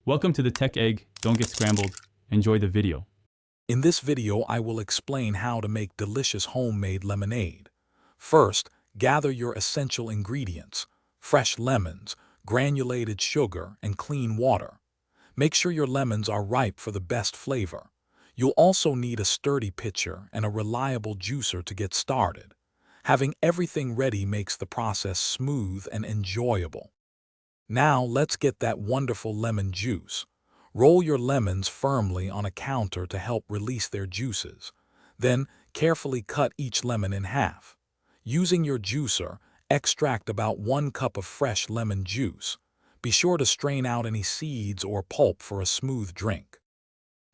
Welcome to the Tech Egg. Don't get scrambled. Enjoy the video. In this video, I will explain how to make delicious homemade lemonade. First, gather your essential ingredients: fresh lemons, granulated sugar, and clean water. Make sure your lemons are ripe for the best flavor. You'll also need a sturdy pitcher and a reliable juicer to get started. Having everything ready makes the process smooth and enjoyable. Now let's get that wonderful lemon juice. Roll your lemons firmly on a counter to help release their juices. Then, carefully cut each lemon in half. Using your juicer, extract about 1 cup of fresh lemon juice. Be sure to strain out any seeds or pulp for a smooth drink.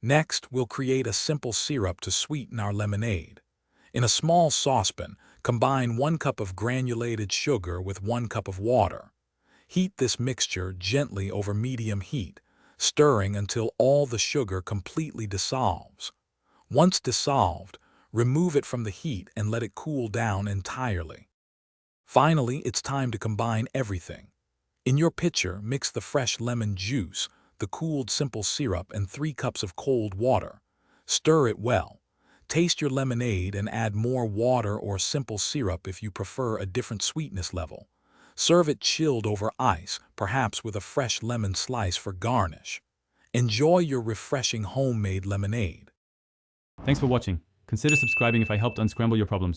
Next, we'll create a simple syrup to sweeten our lemonade. In a small saucepan, combine 1 cup of granulated sugar with 1 cup of water. Heat this mixture gently over medium heat, stirring until all the sugar completely dissolves. Once dissolved, remove it from the heat and let it cool down entirely. Finally, it's time to combine everything. In your pitcher, mix the fresh lemon juice, the cooled simple syrup, and 3 cups of cold water. Stir it well. Taste your lemonade and add more water or simple syrup if you prefer a different sweetness level. Serve it chilled over ice, perhaps with a fresh lemon slice for garnish. Enjoy your refreshing homemade lemonade. Thanks for watching. Consider subscribing if I helped unscramble your problems.